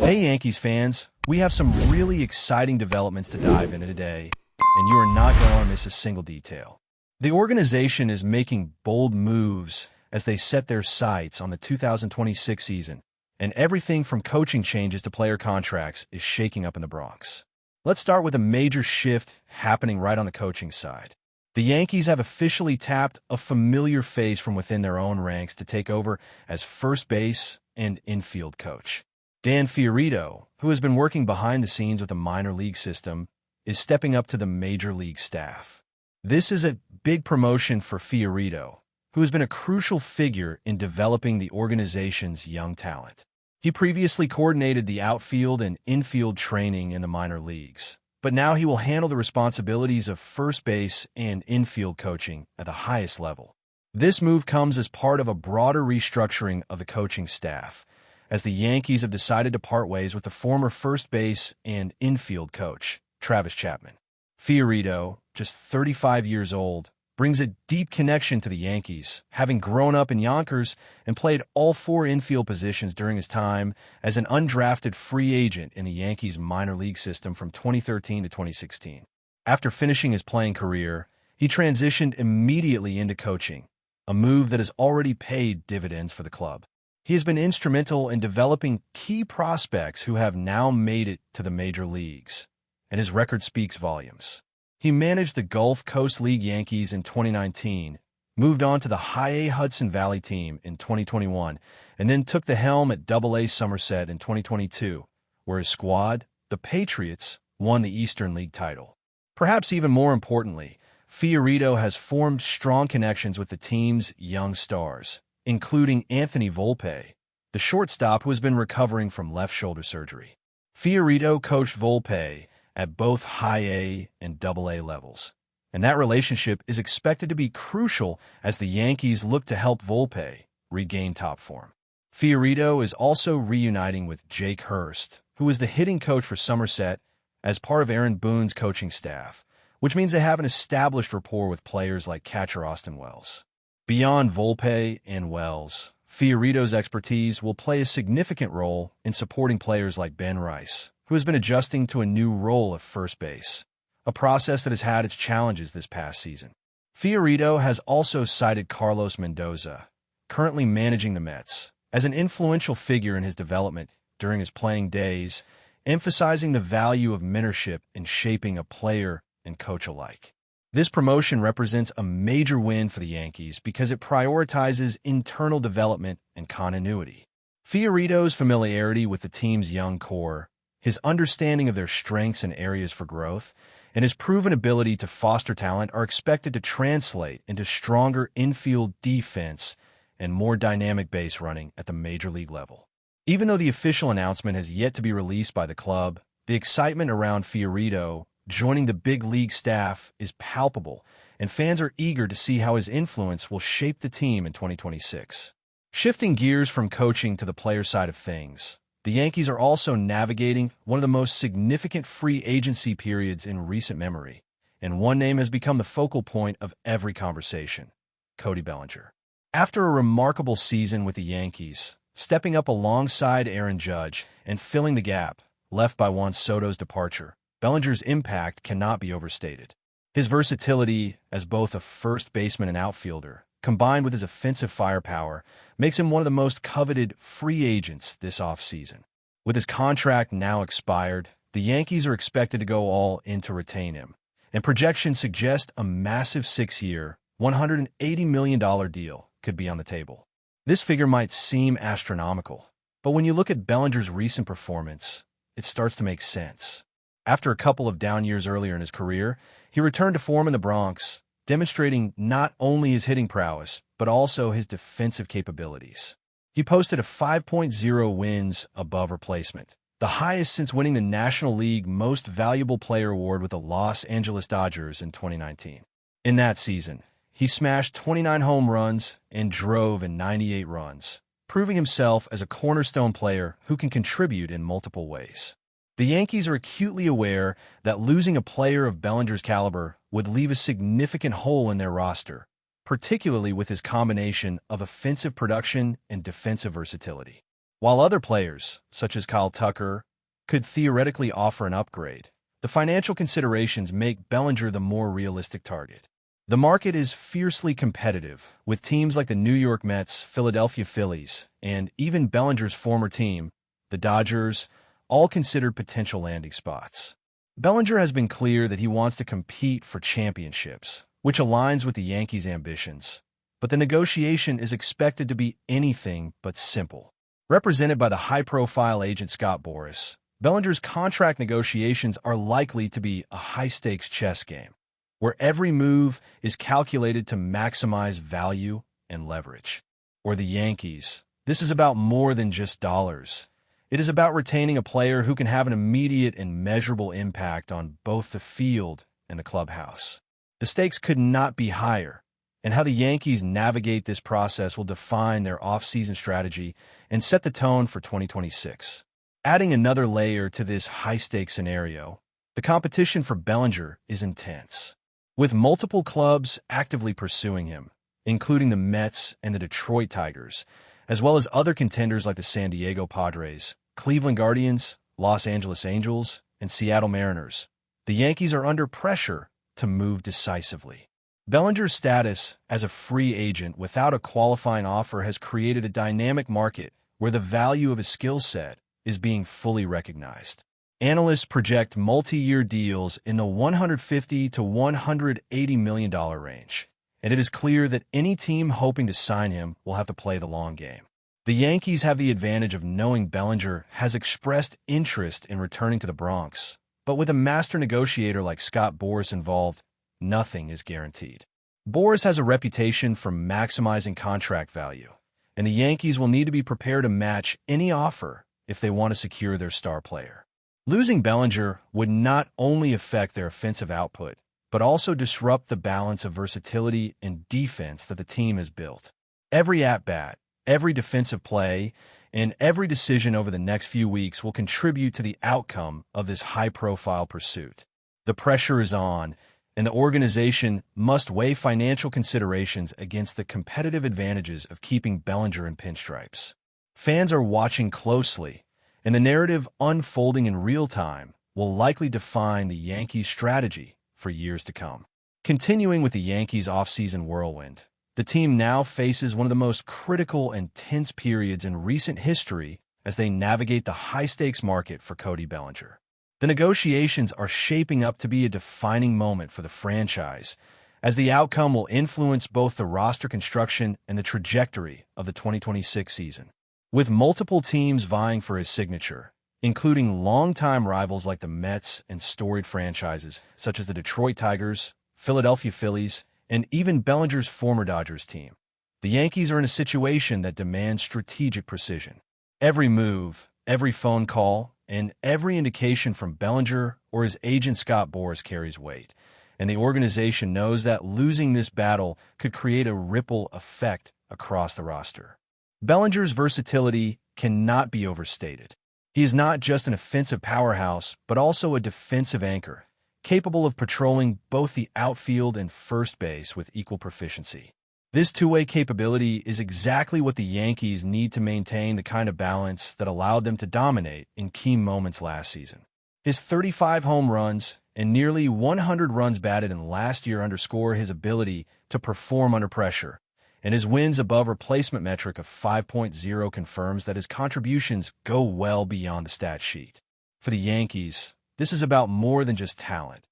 Hey Yankees fans, we have some really exciting developments to dive into today, and you are not going to miss a single detail. The organization is making bold moves as they set their sights on the 2026 season, and everything from coaching changes to player contracts is shaking up in the Bronx. Let's start with a major shift happening right on the coaching side. The Yankees have officially tapped a familiar face from within their own ranks to take over as first base and infield coach. Dan Fiorito, who has been working behind the scenes with the minor league system, is stepping up to the major league staff. This is a big promotion for Fiorito, who has been a crucial figure in developing the organization's young talent. He previously coordinated the outfield and infield training in the minor leagues, but now he will handle the responsibilities of first base and infield coaching at the highest level. This move comes as part of a broader restructuring of the coaching staff, as the Yankees have decided to part ways with the former first base and infield coach, Travis Chapman. Fiorito, just 35 years old, brings a deep connection to the Yankees, having grown up in Yonkers and played all four infield positions during his time as an undrafted free agent in the Yankees minor league system from 2013 to 2016. After finishing his playing career, he transitioned immediately into coaching, a move that has already paid dividends for the club. He has been instrumental in developing key prospects who have now made it to the major leagues, and his record speaks volumes. He managed the Gulf Coast League Yankees in 2019, moved on to the High-A Hudson Valley team in 2021, and then took the helm at Double-A Somerset in 2022, where his squad, the Patriots, won the Eastern League title. Perhaps even more importantly, Fiorito has formed strong connections with the team's young stars, including Anthony VOLPE, the shortstop who has been recovering from left shoulder surgery. Fiorito coached VOLPE at both High-A and Double-A levels, and that relationship is expected to be crucial as the Yankees look to help VOLPE regain top form. Fiorito is also reuniting with Jake Hurst, who is the hitting coach for Somerset, as part of Aaron Boone's coaching staff, which means they have an established rapport with players like catcher Austin Wells. Beyond VOLPE and Wells, Fiorito's expertise will play a significant role in supporting players like Ben Rice, who has been adjusting to a new role at first base, a process that has had its challenges this past season. Fiorito has also cited Carlos Mendoza, currently managing the Mets, as an influential figure in his development during his playing days, emphasizing the value of mentorship in shaping a player and coach alike. This promotion represents a major win for the Yankees because it prioritizes internal development and continuity. Fiorito's familiarity with the team's young core, his understanding of their strengths and areas for growth, and his proven ability to foster talent are expected to translate into stronger infield defense and more dynamic base running at the major league level. Even though the official announcement has yet to be released by the club, the excitement around Fiorito joining the big league staff is palpable, and fans are eager to see how his influence will shape the team in 2026. Shifting gears from coaching to the player side of things, the Yankees are also navigating one of the most significant free agency periods in recent memory, and one name has become the focal point of every conversation: Cody Bellinger. After a remarkable season with the Yankees, stepping up alongside Aaron Judge and filling the gap left by Juan Soto's departure, Bellinger's impact cannot be overstated. His versatility as both a first baseman and outfielder, combined with his offensive firepower, makes him one of the most coveted free agents this offseason. With his contract now expired, the Yankees are expected to go all in to retain him, and projections suggest a massive 6-year, $180 million deal could be on the table. This figure might seem astronomical, but when you look at Bellinger's recent performance, it starts to make sense. After a couple of down years earlier in his career, he returned to form in the Bronx, demonstrating not only his hitting prowess, but also his defensive capabilities. He posted a 5.0 wins above replacement, the highest since winning the National League Most Valuable Player award with the Los Angeles Dodgers in 2019. In that season, he smashed 29 home runs and drove in 98 runs, proving himself as a cornerstone player who can contribute in multiple ways. The Yankees are acutely aware that losing a player of Bellinger's caliber would leave a significant hole in their roster, particularly with his combination of offensive production and defensive versatility. While other players, such as Kyle Tucker, could theoretically offer an upgrade, the financial considerations make Bellinger the more realistic target. The market is fiercely competitive, with teams like the New York Mets, Philadelphia Phillies, and even Bellinger's former team, the Dodgers, all considered potential landing spots. Bellinger has been clear that he wants to compete for championships, which aligns with the Yankees' ambitions. But the negotiation is expected to be anything but simple. Represented by the high-profile agent Scott Boras, Bellinger's contract negotiations are likely to be a high-stakes chess game, where every move is calculated to maximize value and leverage. Or the Yankees, this is about more than just dollars. It is about retaining a player who can have an immediate and measurable impact on both the field and the clubhouse. The stakes could not be higher, and how the Yankees navigate this process will define their off-season strategy and set the tone for 2026. Adding another layer to this high-stakes scenario, the competition for Bellinger is intense, with multiple clubs actively pursuing him, including the Mets and the Detroit Tigers, as well as other contenders like the San Diego Padres, Cleveland Guardians, Los Angeles Angels, and Seattle Mariners. The Yankees are under pressure to move decisively. Bellinger's status as a free agent without a qualifying offer has created a dynamic market where the value of his skill set is being fully recognized. Analysts project multi-year deals in the $150 to $180 million range, and it is clear that any team hoping to sign him will have to play the long game. The Yankees have the advantage of knowing Bellinger has expressed interest in returning to the Bronx, but with a master negotiator like Scott Boras involved, nothing is guaranteed. Boras has a reputation for maximizing contract value, and the Yankees will need to be prepared to match any offer if they want to secure their star player. Losing Bellinger would not only affect their offensive output, but also disrupt the balance of versatility and defense that the team has built. Every at-bat, every defensive play, and every decision over the next few weeks will contribute to the outcome of this high-profile pursuit. The pressure is on, and the organization must weigh financial considerations against the competitive advantages of keeping Bellinger in pinstripes. Fans are watching closely, and the narrative unfolding in real time will likely define the Yankees' strategy for years to come. Continuing with the Yankees' offseason whirlwind, the team now faces one of the most critical and tense periods in recent history as they navigate the high-stakes market for Cody Bellinger. The negotiations are shaping up to be a defining moment for the franchise, as the outcome will influence both the roster construction and the trajectory of the 2026 season. With multiple teams vying for his signature, including longtime rivals like the Mets and storied franchises such as the Detroit Tigers, Philadelphia Phillies, and even Bellinger's former Dodgers team, the Yankees are in a situation that demands strategic precision. Every move, every phone call, and every indication from Bellinger or his agent Scott Boras carries weight, and the organization knows that losing this battle could create a ripple effect across the roster. Bellinger's versatility cannot be overstated. He is not just an offensive powerhouse, but also a defensive anchor, capable of patrolling both the outfield and first base with equal proficiency. This two-way capability is exactly what the Yankees need to maintain the kind of balance that allowed them to dominate in key moments last season. His 35 home runs and nearly 100 runs batted in last year underscore his ability to perform under pressure, and his wins above replacement metric of 5.0 confirms that his contributions go well beyond the stat sheet. For the Yankees, this is about more than just talent.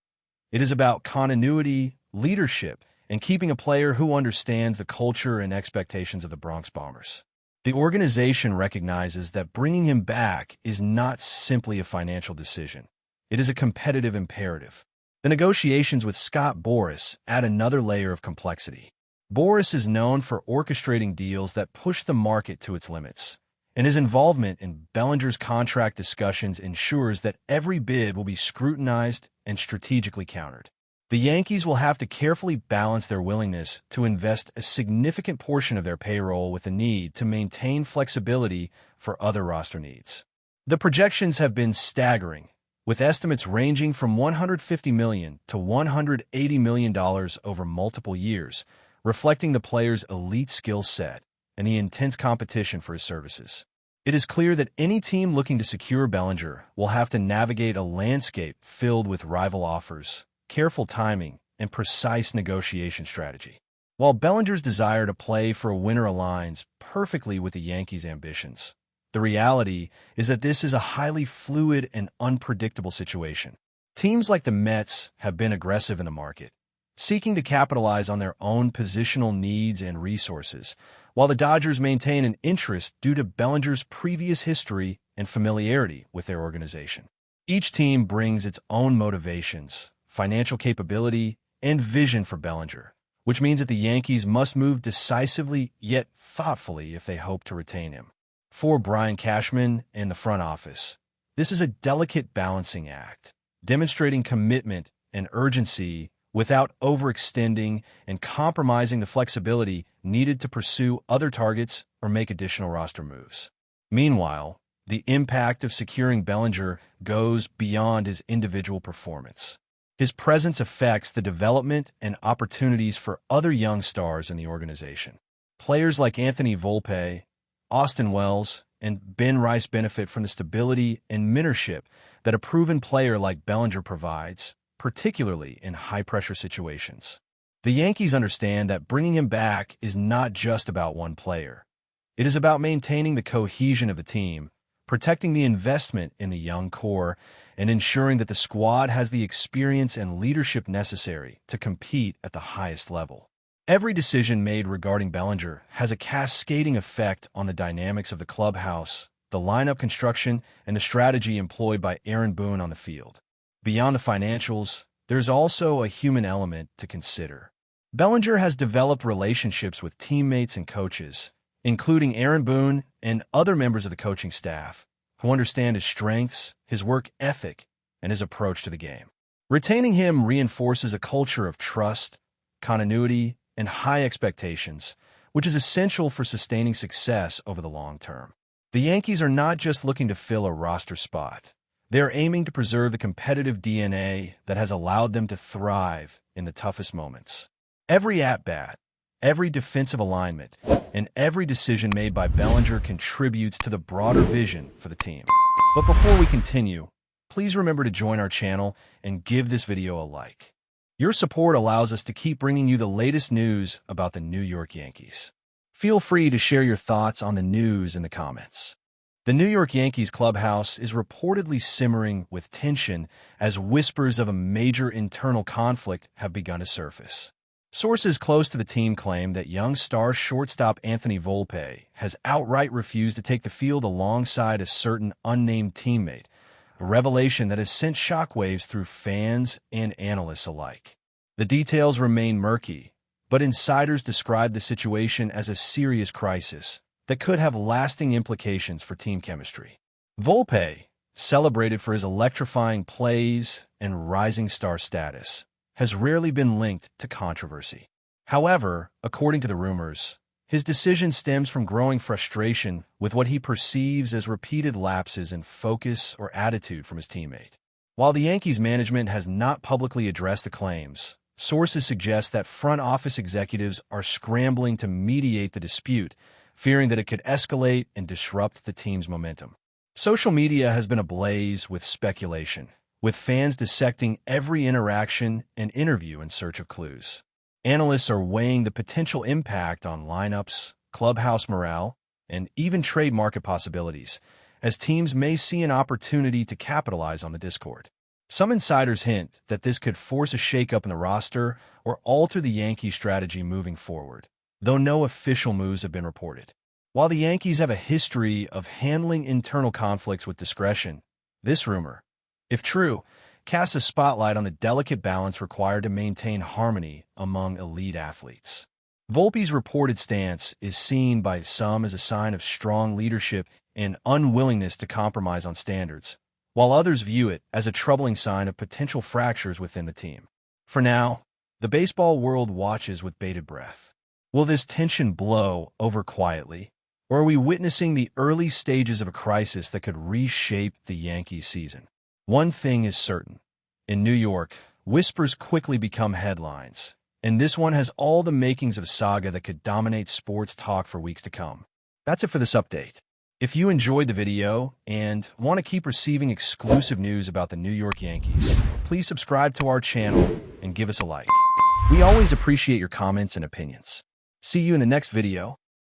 It is about continuity, leadership, and keeping a player who understands the culture and expectations of the Bronx Bombers. The organization recognizes that bringing him back is not simply a financial decision. It is a competitive imperative. The negotiations with Scott Boras add another layer of complexity. Boras is known for orchestrating deals that push the market to its limits, and his involvement in Bellinger's contract discussions ensures that every bid will be scrutinized and strategically countered. The Yankees will have to carefully balance their willingness to invest a significant portion of their payroll with the need to maintain flexibility for other roster needs. The projections have been staggering, with estimates ranging from $150 million to $180 million over multiple years, reflecting the player's elite skill set and the intense competition for his services. It is clear that any team looking to secure Bellinger will have to navigate a landscape filled with rival offers, careful timing, and precise negotiation strategy. While Bellinger's desire to play for a winner aligns perfectly with the Yankees' ambitions, the reality is that this is a highly fluid and unpredictable situation. Teams like the Mets have been aggressive in the market, seeking to capitalize on their own positional needs and resources, while the Dodgers maintain an interest due to Bellinger's previous history and familiarity with their organization. Each team brings its own motivations, financial capability, and vision for Bellinger, which means that the Yankees must move decisively yet thoughtfully if they hope to retain him. For Brian Cashman and the front office, this is a delicate balancing act, demonstrating commitment and urgency without overextending and compromising the flexibility needed to pursue other targets or make additional roster moves. Meanwhile, the impact of securing Bellinger goes beyond his individual performance. His presence affects the development and opportunities for other young stars in the organization. Players like Anthony VOLPE, Austin Wells, and Ben Rice benefit from the stability and mentorship that a proven player like Bellinger provides, particularly in high-pressure situations. The Yankees understand that bringing him back is not just about one player. It is about maintaining the cohesion of the team, protecting the investment in the young core, and ensuring that the squad has the experience and leadership necessary to compete at the highest level. Every decision made regarding Bellinger has a cascading effect on the dynamics of the clubhouse, the lineup construction, and the strategy employed by Aaron Boone on the field. Beyond the financials, there's also a human element to consider. Bellinger has developed relationships with teammates and coaches, including Aaron Boone and other members of the coaching staff, who understand his strengths, his work ethic, and his approach to the game. Retaining him reinforces a culture of trust, continuity, and high expectations, which is essential for sustaining success over the long term. The Yankees are not just looking to fill a roster spot. They are aiming to preserve the competitive DNA that has allowed them to thrive in the toughest moments. Every at-bat, every defensive alignment, and every decision made by Bellinger contributes to the broader vision for the team. But before we continue, please remember to join our channel and give this video a like. Your support allows us to keep bringing you the latest news about the New York Yankees. Feel free to share your thoughts on the news in the comments. The New York Yankees clubhouse is reportedly simmering with tension as whispers of a major internal conflict have begun to surface. Sources close to the team claim that young star shortstop Anthony VOLPE has outright refused to take the field alongside a certain unnamed teammate, a revelation that has sent shockwaves through fans and analysts alike. The details remain murky, but insiders describe the situation as a serious crisis that could have lasting implications for team chemistry. VOLPE, celebrated for his electrifying plays and rising star status, has rarely been linked to controversy. However, according to the rumors, his decision stems from growing frustration with what he perceives as repeated lapses in focus or attitude from his teammate. While the Yankees management has not publicly addressed the claims, sources suggest that front office executives are scrambling to mediate the dispute, fearing that it could escalate and disrupt the team's momentum. Social media has been ablaze with speculation, with fans dissecting every interaction and interview in search of clues. Analysts are weighing the potential impact on lineups, clubhouse morale, and even trade market possibilities, as teams may see an opportunity to capitalize on the discord. Some insiders hint that this could force a shakeup in the roster or alter the Yankee strategy moving forward, though no official moves have been reported. While the Yankees have a history of handling internal conflicts with discretion, this rumor, if true, casts a spotlight on the delicate balance required to maintain harmony among elite athletes. Volpe's reported stance is seen by some as a sign of strong leadership and unwillingness to compromise on standards, while others view it as a troubling sign of potential fractures within the team. For now, the baseball world watches with bated breath. Will this tension blow over quietly, or are we witnessing the early stages of a crisis that could reshape the Yankees season? One thing is certain. In New York, whispers quickly become headlines, and this one has all the makings of a saga that could dominate sports talk for weeks to come. That's it for this update. If you enjoyed the video and want to keep receiving exclusive news about the New York Yankees, please subscribe to our channel and give us a like. We always appreciate your comments and opinions. See you in the next video.